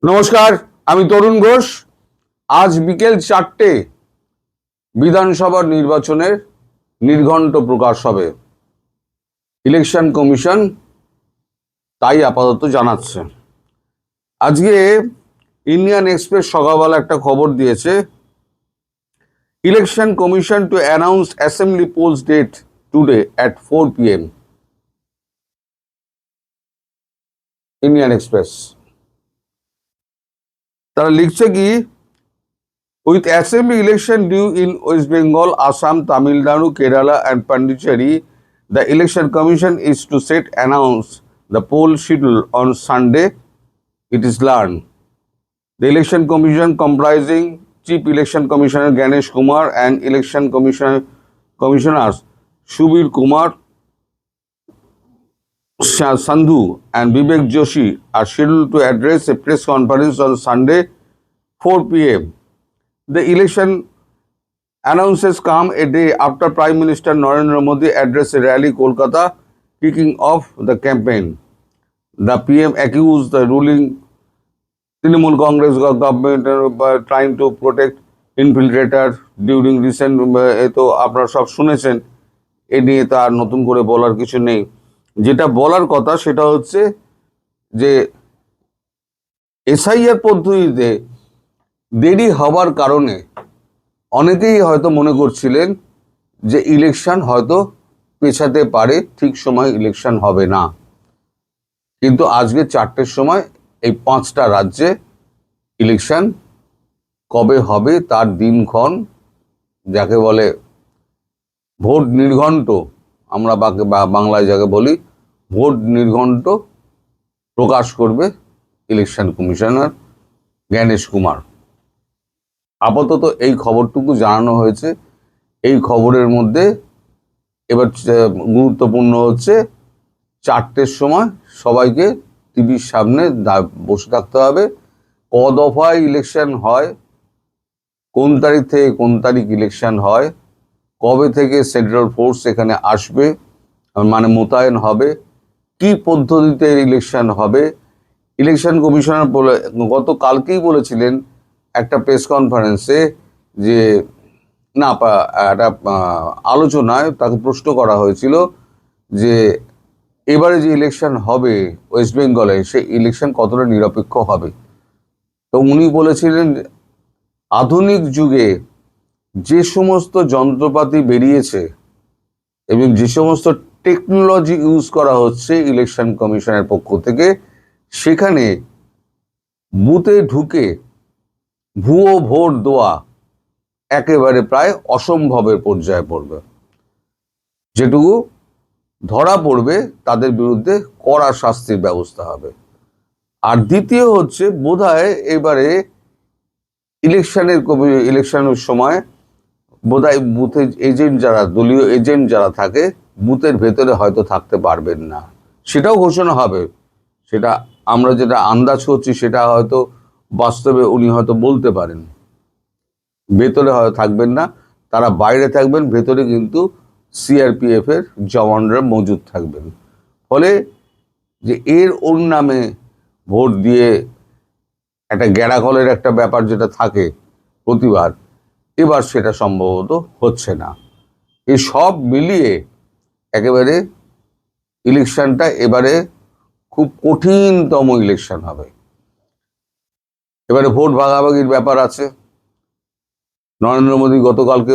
নমস্কার, আমি তরুণ ঘোষ। আজ বিকেল 4টে বিধানসভার নির্বাচনের নির্ঘণ্ট প্রকাশ হবে। ইলেকশন কমিশন তাই আপাতত জানাচ্ছে। আজকে ইন্ডিয়ান এক্সপ্রেস সকালবেলা একটা খবর দিয়েছে, election commission to announce assembly polls date today at 4 PM। Indian Express তারা লিখছে কি, with assembly election due in West Bengal, Assam, Tamil Nadu, Kerala and Pondicherry, the election commission is to announce the poll schedule on Sunday, it is learned. The election commission comprising Chief Election Commissioner Ganesh Kumar and election commissioners Shubir Kumar, Sandhu and Vivek Joshi are scheduled to address a press conference on Sunday 4 PM. The election announcements come a day after Prime Minister Narendra Modi addressed a rally in Kolkata, kicking off the campaign. The PM accused the ruling Trinamool Congress government by trying to protect infiltrators during recent তো আপনারা সব শুনেছেন, এ নিয়ে তো আর নতুন করে বলার কিছু নেই। যেটা বলার কথা সেটা হচ্ছে যে এসআইআর পদ্ধতিতে দেরি হবার কারণে অনেকেই হয়তো মনে করছিলেন যে ইলেকশন হয়তো পেছাতে পারে, ঠিক সময় ইলেকশন হবে না। কিন্তু আজকে 4টের সময় এই 5টা রাজ্যে ইলেকশন কবে হবে তার দিনক্ষণ, যাকে বলে ভোট নির্ঘণ্ট, আমরা বাংলায় যাকে বলি ভোট নির্ঘণ্ট, প্রকাশ করবে ইলেকশন কমিশনার জ্ঞানেশ কুমার। আপাতত এই খবরটুকু জানানো হয়েছে। এই খবরের মধ্যে এবার গুরুত্বপূর্ণ হচ্ছে 4টের সময় সবাইকে টিভির সামনে বসে থাকতে হবে। ক দফায় ইলেকশন হয়, কোন তারিখ থেকে কোন তারিখ ইলেকশন হয়, কবে থেকে সেন্ট্রাল ফোর্স এখানে আসবে, মানে মোতায়েন হবে, কি পদ্ধতিতে ইলেকশন হবে। ইলেকশন কমিশনার গতকালকেই বলেছিলেন একটা প্রেস কনফারেন্সে যে না, একটা আলোচনায় তাকে প্রশ্ন করা হয়েছিল যে এবারে যে ইলেকশন হবে ওয়েস্ট বেঙ্গলে, সেই ইলেকশন কতটা নিরপেক্ষ হবে। তো উনি বলেছিলেন আধুনিক যুগে যে সমস্ত যন্ত্রপাতি বেরিয়েছে এবং যে সমস্ত টেকনোলজি ইউজ করা হচ্ছে ইলেকশন কমিশনের পক্ষ থেকে, সেখানে বুথে ঢুকে ভুয়ো ভোট দেওয়া একেবারে প্রায় অসম্ভবের পর্যায়ে পড়বে। যেটুকু ধরা পড়বে তাদের বিরুদ্ধে কড়া শাস্তির ব্যবস্থা হবে। আর দ্বিতীয় হচ্ছে, বোধহয় এবারে ইলেকশনের সময় বোধহয় বুথের এজেন্ট যারা, দলীয় এজেন্ট যারা থাকে, বুথের ভেতরে হয়তো থাকতে পারবেন না, সেটাও ঘোষণা হবে। সেটা আমরা যেটা আন্দাজ করছি সেটা হয়তো বাস্তবে উনি হয়তো বলতে পারেন। ভেতরে হয়তো থাকবেন না, তারা বাইরে থাকবেন, ভেতরে কিন্তু সিআরপিএফ এর জওয়ানরা মজুদ থাকবেন। ফলে যে ওর নামে ভোট দিয়ে একটা গ্যাড়াকলের একটা ব্যাপার যেটা থাকে প্রতিবার, এবার সেটা সম্ভবত হচ্ছে না। এই সব মিলিয়ে একেবারে ইলেকশনটা এবারে খুব কঠিনতম ইলেকশন হবে। এবারে ভোট ভাগাভাগির ব্যাপার আছে। নরেন্দ্র মোদী গতকালকে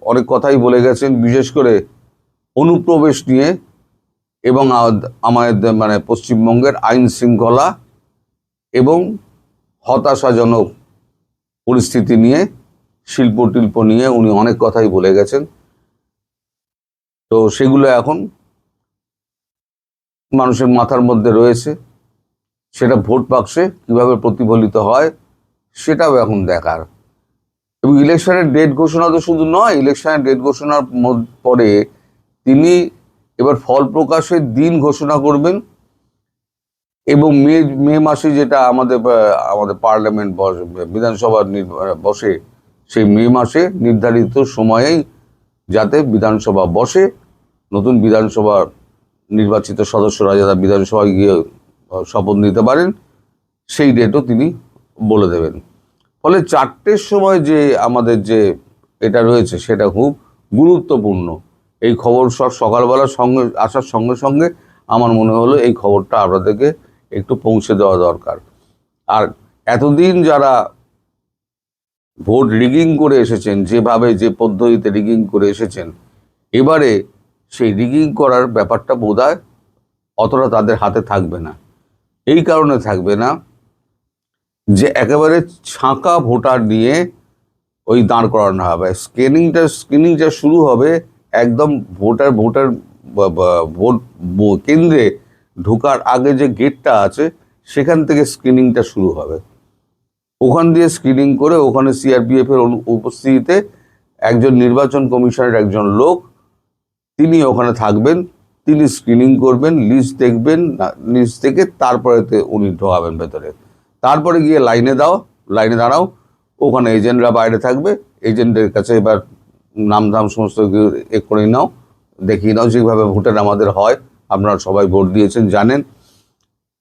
অনেক কথাই বলে গেছেন, বিশেষ করে অনুপ্রবেশ নিয়ে এবং আমাদের মানে পশ্চিমবঙ্গের আইন শৃঙ্খলা এবং হতাশাজনক পরিস্থিতি নিয়ে, শিল্প টিল্প নিয়ে উনি অনেক কথাই বলে গেছেন। তো সেগুলো এখন মানুষের মাথার মধ্যে রয়েছে, সেটা ভোট বাক্সে কিভাবে প্রতিফলিত হয় সেটাও এখন দেখার। এবং ইলেকশনের ডেট ঘোষণা তো শুধু নয়, ইলেকশনের ডেট ঘোষণার পরে তিনি এবার ফল প্রকাশের দিন ঘোষণা করবেন এবং মে মাসে যেটা আমাদের পার্লামেন্ট বিধানসভা বসে, সেই মে মাসে নির্ধারিত সময়েই যাতে বিধানসভা বসে, নতুন বিধানসভা নির্বাচিত সদস্যরা যারা বিধানসভায় গিয়ে শপথ নিতে পারেন, সেই ডেটও তিনি বলে দেবেন। ফলে 4টের সময় যে আমাদের যে এটা রয়েছে সেটা খুব গুরুত্বপূর্ণ। এই খবর সব সকালবেলার সঙ্গে আসার সঙ্গে সঙ্গে আমার মনে হলো এই খবরটা আপনাদেরকে একটু পৌঁছে দেওয়া দরকার। আর এতদিন যারা ভোট রিগিং করে এসেছেন, যেভাবে যে পদ্ধতিতে রিগিং করে এসেছেন, এবারে সেই রিগিং করার ব্যাপারটা বোধহয় অতটা তাদের হাতে থাকবে না। এই কারণে থাকবে না যে একেবারে ছাঁকা ভোটার নিয়ে ওই দাঁড় করানো হবে। স্ক্রিনিংটা শুরু হবে একদম ভোটার ভোট কেন্দ্রে ঢোকার আগে যে গেটটা আছে সেখান থেকে স্ক্রিনিংটা শুরু হবে। ওখান দিয়ে স্ক্রিনিং করে ওখানে সিআরপিএফ এর উপস্থিতিতে একজন নির্বাচন কমিশনের একজন লোক তিনি ওখানে থাকবেন, তিনি স্ক্রিনিং করবেন, লিস্ট দেখবেন, লিস্ট থেকে তারপরে উনি ঢোকাবেন ভেতরে। তারপরে গিয়ে লাইনে দাঁড়াও, ওখানে এজেন্টরা বাইরে থাকবে, এজেন্টের কাছে এবার নাম সমস্ত এ করে নাও, দেখিয়ে নাও যেভাবে ভোটের আমাদের হয়, আপনারা সবাই ভোট দিয়েছেন জানেন।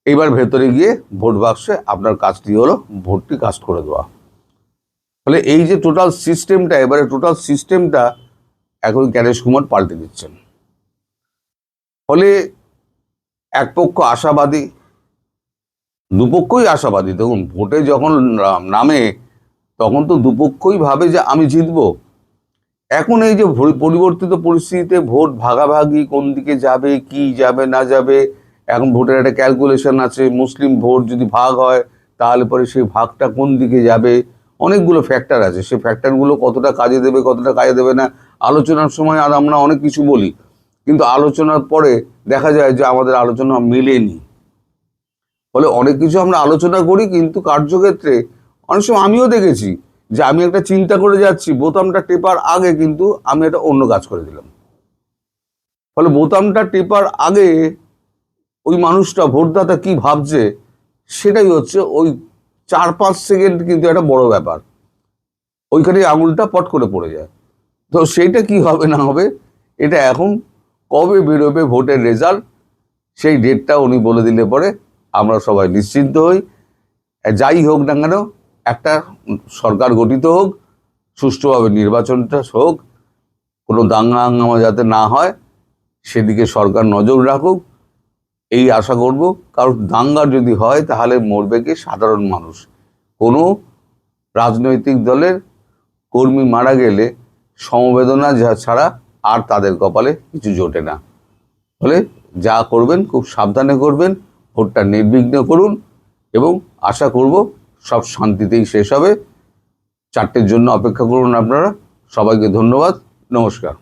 এবার ভেতরে গিয়ে ভোট বাক্সে আপনার কাজটি হলো ভোটটি কাস্ট করে দেওয়া। ফলে এই যে টোটাল সিস্টেমটা এখন জ্ঞানেশ কুমার পাল্টে দিচ্ছেন। ফলে এক পক্ষ আশাবাদী, দুপক্ষই আশাবাদী। দেখুন, ভোটে যখন নামে তখন তো দুপক্ষই ভাবে যে আমি জিতবো। এখন এই যে পরিবর্তিত পরিস্থিতিতে ভোট ভাগাভাগি কোন দিকে যাবে, কি যাবে না যাবে, এখন ভোটের একটা ক্যালকুলেশন আছে। মুসলিম ভোট যদি ভাগ হয় তাহলে পরে সেই ভাগটা কোন দিকে যাবে, অনেকগুলো ফ্যাক্টর আছে। সেই ফ্যাক্টরগুলো কতটা কাজে দেবে কতটা কাজে দেবে না, আলোচনার সময় আর আমরা অনেক কিছু বলি, কিন্তু আলোচনার পরে দেখা যায় যে আমাদের আলোচনা মেলেনি। ফলে অনেক কিছু আমরা আলোচনা করি, কিন্তু কার্যক্ষেত্রে অনেক সময় আমিও দেখেছি যে আমি একটা চিন্তা করে যাচ্ছি, বোতামটা টেপার আগে কিন্তু আমি একটা অন্য কাজ করে দিলাম। ফলে বোতামটা টেপার আগে ওই মানুষটা, ভোটদাতা কি ভাবছে, সেটাই হচ্ছে ওই 4-5 সেকেন্ড কিন্তু একটা বড় ব্যাপার। ওইখানে আঙুলটা পট করে পড়ে যায়। তো সেইটা কি হবে না হবে, এটা এখন কবে বেরোবে ভোটের রেজাল্ট, সেই ডেটটা উনি বলে দিলে পরে আমরা সবাই নিশ্চিন্ত হই। যাই হোক না কেন, একটা সরকার গঠিত হোক, সুষ্ঠুভাবে নির্বাচনটা হোক, কোনো দাঙ্গা হাঙ্গামা যাতে না হয় সেদিকে সরকার নজর রাখুক, এই আশা করব। কারণ দাঙ্গা যদি হয় তাহলে মরবে কি সাধারণ মানুষ। কোনো রাজনৈতিক দলের কর্মী মারা গেলে সমবেদনা ছাড়া আর তাদের কপালে কিছু জোটে না। ফলে যা করবেন খুব সাবধানে করবেন, ভোটটা নির্বিঘ্ন করুন, এবং আশা করব সব শান্তিতেই শেষ হবে। 4টের জন্য অপেক্ষা করুন আপনারা। সবাইকে ধন্যবাদ, নমস্কার।